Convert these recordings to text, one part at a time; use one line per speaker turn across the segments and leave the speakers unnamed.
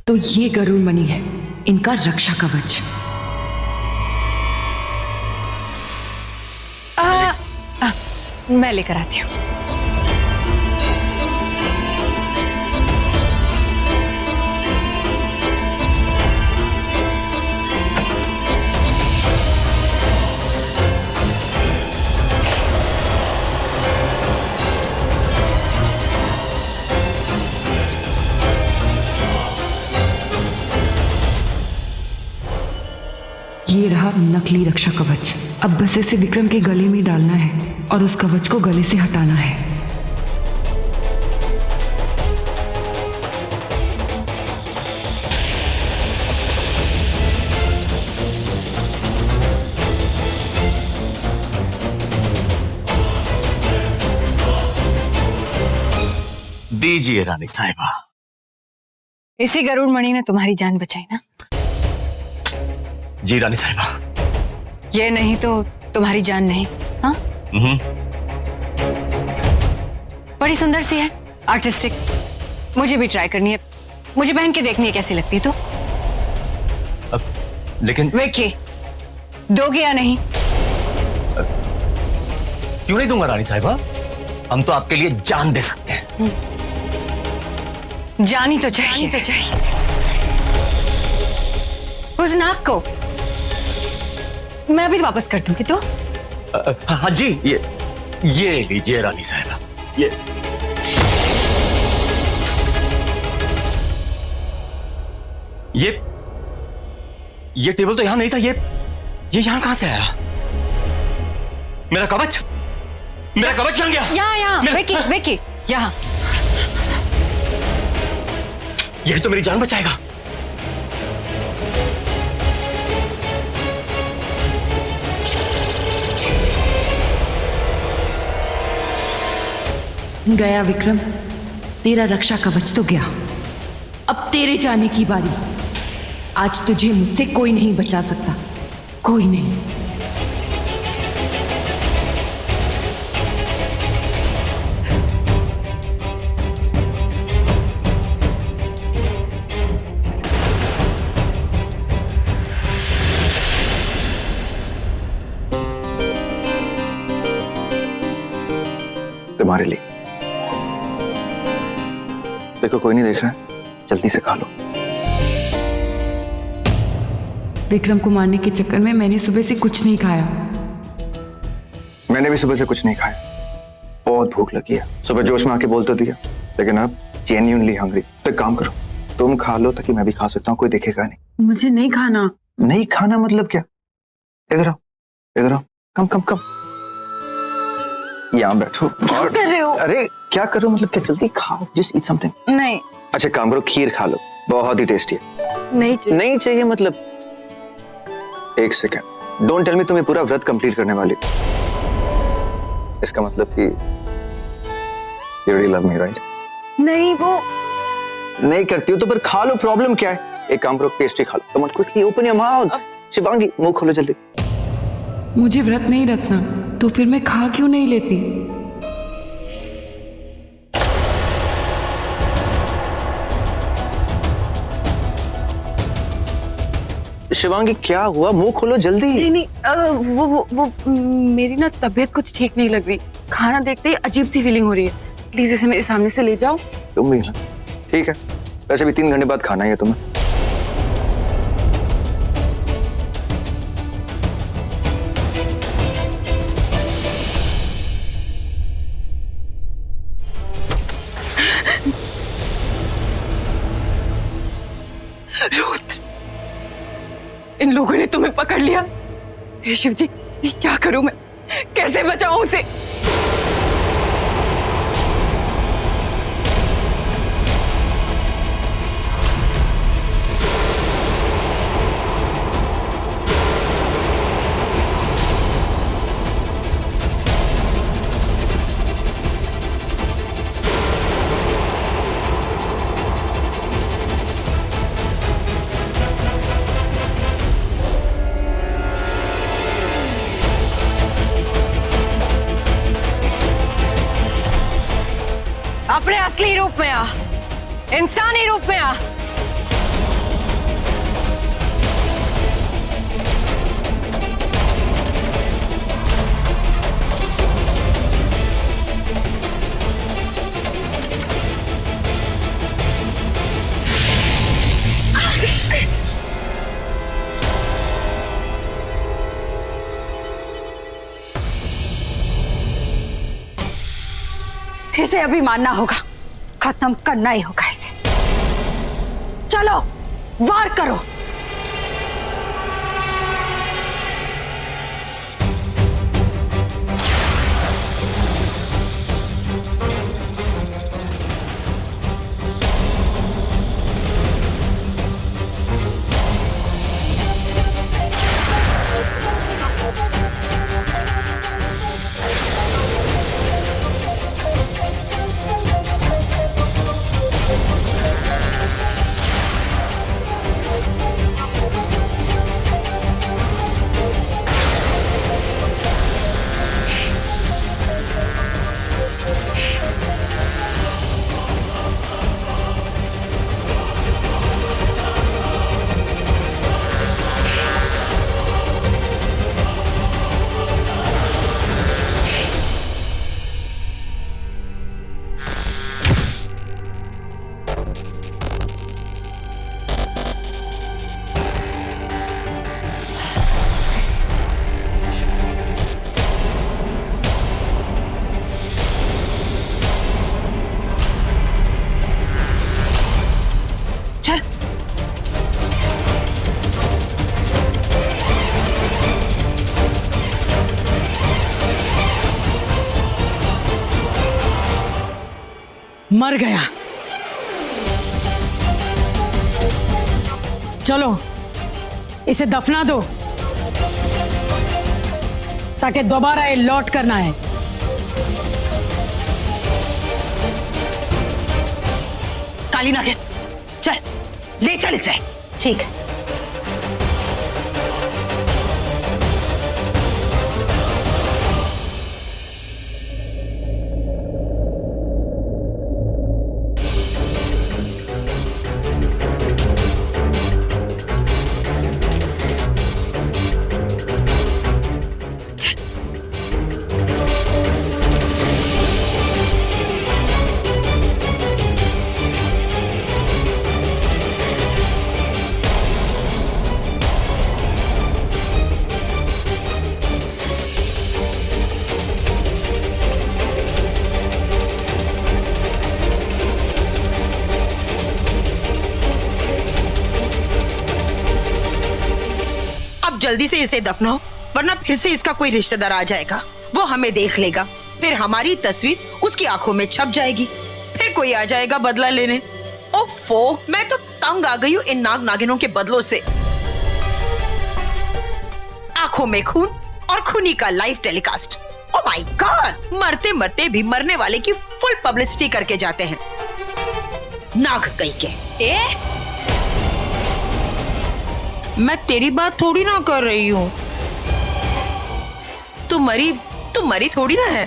तो ये गरुड़ मणि है, इनका रक्षा कवच।
मैं लेकर आती हूँ।
ये रहा नकली रक्षा कवच। अब बस इसे विक्रम के गले में डालना है और उस कवच को गले से हटाना है।
दीजिए रानी साहिबा।
इसी गरुड़ मणि ने तुम्हारी जान बचाई ना?
जी रानी साहिबा।
ये नहीं तो तुम्हारी जान नहीं। हाँ, बड़ी सुंदर सी है, आर्टिस्टिक। मुझे भी ट्राई करनी है, मुझे पहन के देखनी है कैसी लगती। तो
लेकिन
विक्की, दोगे या नहीं?
क्यों नहीं दूंगा रानी साहिबा, हम तो आपके लिए जान दे सकते हैं।
जानी तो चाहिए। उस नाक को मैं अभी वापस कर दूंगी। तो
हाँ जी, ये लीजिए रानी साहिबा। ये टेबल तो यहां नहीं था। ये यहां कहां से आया? मेरा कवच कहां गया?
यहाँ विक्की, यहाँ।
यही तो मेरी जान बचाएगा।
गया विक्रम, तेरा रक्षा कवच तो गया। अब तेरे जाने की बारी। आज तुझे मुझसे कोई नहीं बचा सकता, कोई नहीं।
तुम्हारे लिए। देखो कोई नहीं देख रहा है, जल्दी से खा लो।
विक्रम को मारने के चक्कर में मैंने सुबह से कुछ नहीं खाया।
मैंने भी सुबह से कुछ नहीं खाया, बहुत भूख लगी है। सुबह जोश में आके बोल तो दिया, लेकिन अब जेन्युइनली हंग्री। तो एक काम करो, तुम खा लो ताकि मैं भी खा सकता हूँ, कोई देखेगा नहीं।
मुझे नहीं खाना।
नहीं खाना मतलब क्या? इधर आओ, कम यहाँ बैठो।
क्या कर रहे हो?
अरे क्या कर रहे हो मतलब क्या? जल्दी खाओ, जस्ट ईट समथिंग।
नहीं।
अच्छा काम करो, खीर खा लो, बहुत ही टेस्टी है। नहीं चाहिए मतलब? एक सेकेंड, डोंट टेल मी तुम्हें पूरा व्रत कंप्लीट करने वाली। इसका मतलब कि you really love me, right?
नहीं, वो
नहीं करती हो तो फिर खा लो, प्रॉब्लम क्या है? एक काम करो, पेस्ट्री खा लो। Come on quickly open your mouth. Shivangi मुंह खोलो जल्दी।
मुझे व्रत नहीं रखना, तो फिर मैं खा क्यों नहीं लेती?
शिवांगी क्या हुआ? मुंह खोलो जल्दी।
नहीं, वो मेरी ना तबीयत कुछ ठीक नहीं लग रही। खाना देखते ही अजीब सी फीलिंग हो रही है। प्लीज इसे मेरे सामने से ले जाओ।
तुम भी ना? ठीक है, वैसे भी 3 घंटे बाद खाना ही है तुम्हें।
इन लोगों ने तुम्हें पकड़ लिया। हे शिव जी, क्या करूं मैं? कैसे बचाऊं उसे?
अपने असली रूप में आ, इंसानी रूप में आ। इसे अभी मानना होगा, खत्म करना ही होगा इसे। चलो वार करो।
मर गया। चलो इसे दफना दो, ताकि दोबारा ये लौट करना है।
काली नागिन, चल ले चल इसे।
ठीक है।
जल्दी से इसे दफनाओ, वरना फिर से इसका कोई रिश्तेदार आ जाएगा, वो हमें देख लेगा, फिर हमारी तस्वीर उसकी आंखों में छप जाएगी, फिर कोई आ जाएगा बदला लेने। ओफो, मैं तो तंग आ गई हूँ इन नाग नागिनों के बदलों से। आंखों में खून और खूनी का live telecast. Oh my God, मरते मरते भी मरने वाले की फुल पब्लिसिटी करके जाते हैं नाग कहीं के। मैं तेरी बात थोड़ी ना कर रही हूँ, तू मरी थोड़ी ना है।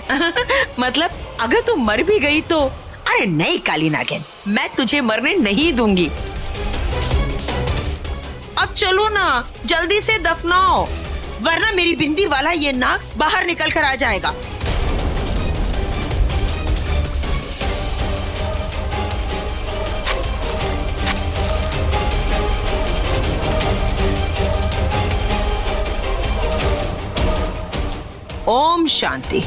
मतलब अगर तू मर भी गई तो, अरे नहीं काली नागिन, मैं तुझे मरने नहीं दूंगी। अब चलो ना, जल्दी से दफनाओ, वरना मेरी बिंदी वाला ये नाग बाहर निकल कर आ जाएगा। ओम शांति।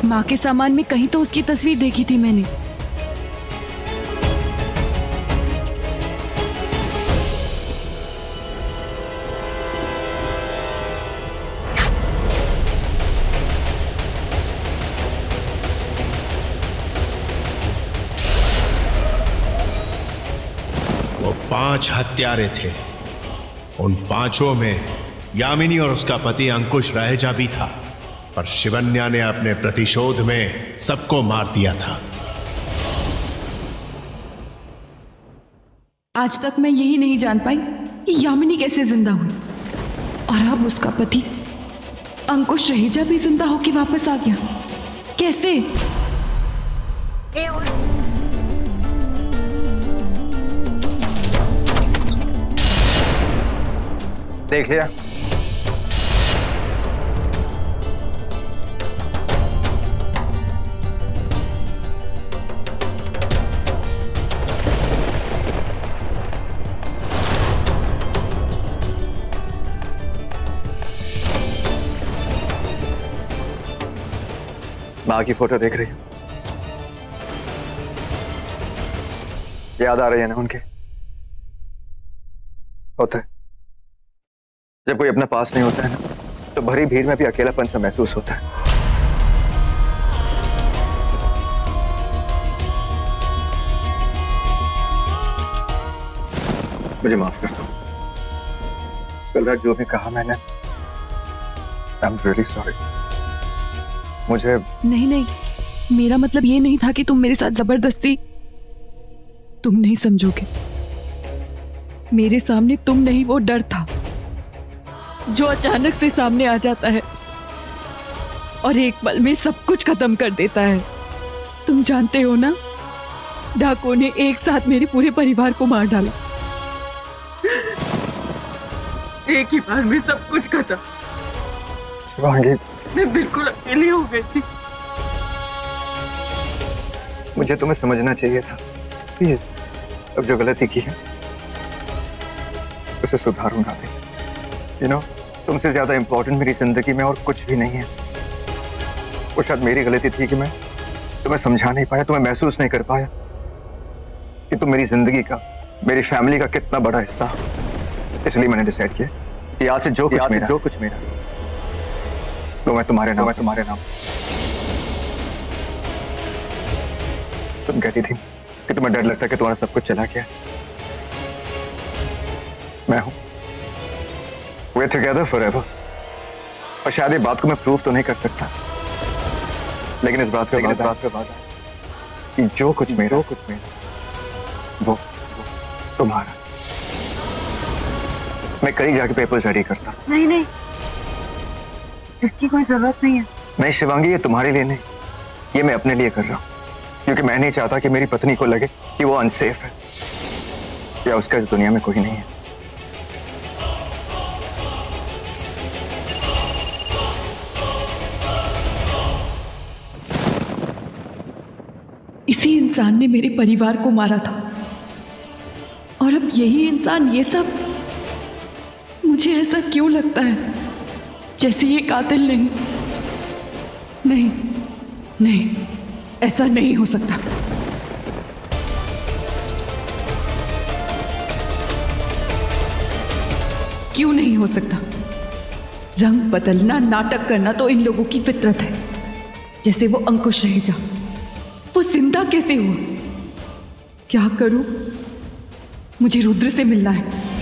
माँ के सामान में कहीं तो उसकी तस्वीर देखी थी मैंने।
वो 5 हत्यारे थे। उन 5 में यामिनी और उसका पति अंकुश रहेजा भी था, पर शिवन्या ने अपने प्रतिशोध में सबको मार दिया था।
आज तक मैं यही नहीं जान पाई कि यामिनी कैसे जिंदा हुई, और अब उसका पति अंकुश रहेजा भी जिंदा होके वापस आ गया। कैसे?
देख लिया? माँ की फोटो देख रही हूँ, याद आ रही है ना उनके? होता है जब कोई अपना पास नहीं होता है ना, तो भरी भीड़ में भी अकेलापन सा महसूस होता है। मुझे माफ कर दो, कल रात जो भी कहा मैंने, आई एम रियली सॉरी। मुझे
नहीं, मेरा मतलब ये नहीं था कि तुम मेरे साथ जबरदस्ती। तुम नहीं समझोगे, मेरे सामने तुम नहीं, वो डर था जो अचानक से सामने आ जाता है और एक पल में सब कुछ खत्म कर देता है। तुम जानते हो ना, डाकुओं ने एक साथ मेरे पूरे परिवार को मार डाला। एक ही बार में सब कुछ खत्म।
शिवांगी,
मैं बिल्कुल अकेली हो गई थी।
मुझे तुम्हें समझना चाहिए था। प्लीज, अब जो गलती की है उसे सुधारो ना दे। यू नो, तुमसे ज्यादा इंपॉर्टेंट मेरी जिंदगी में और कुछ भी नहीं है। वो शायद मेरी गलती थी कि मैं तुम्हें समझा नहीं पाया, तुम्हें महसूस नहीं कर पाया कि तुम मेरी जिंदगी का, मेरी फैमिली का कितना बड़ा हिस्सा हो। इसलिए मैंने डिसाइड किया कि आज से जो कुछ मेरा तो मैं तुम्हारे नाम। तुम कहती थी कि तुम्हें डर लगता है कि तुम्हारा सब कुछ चला गया। मैं हूं, we're together forever। और शायद ये बात को मैं प्रूव तो नहीं कर सकता, लेकिन इस बात पे बात कि जो कुछ मेरा वो तुम्हारा। मैं कहीं जाके पेपर्स रेडी करता।
नहीं, इसकी कोई जरूरत नहीं है।
नहीं शिवांगी, ये तुम्हारे लिए नहीं, ये मैं अपने लिए कर रहा हूँ, क्योंकि मैं नहीं चाहता कि मेरी पत्नी को लगे कि वो अनसेफ है या उसका इस दुनिया में कोई नहीं है।
इसी इंसान ने मेरे परिवार को मारा था और अब यही इंसान ये सब। मुझे ऐसा क्यों लगता है जैसे ये कातिल नहीं, ऐसा नहीं हो सकता। क्यों नहीं हो सकता? रंग बदलना, नाटक करना तो इन लोगों की फितरत है। जैसे वो अंकुश रहेजा, वो जिंदा कैसे हुआ? क्या करूं? मुझे रुद्र से मिलना है।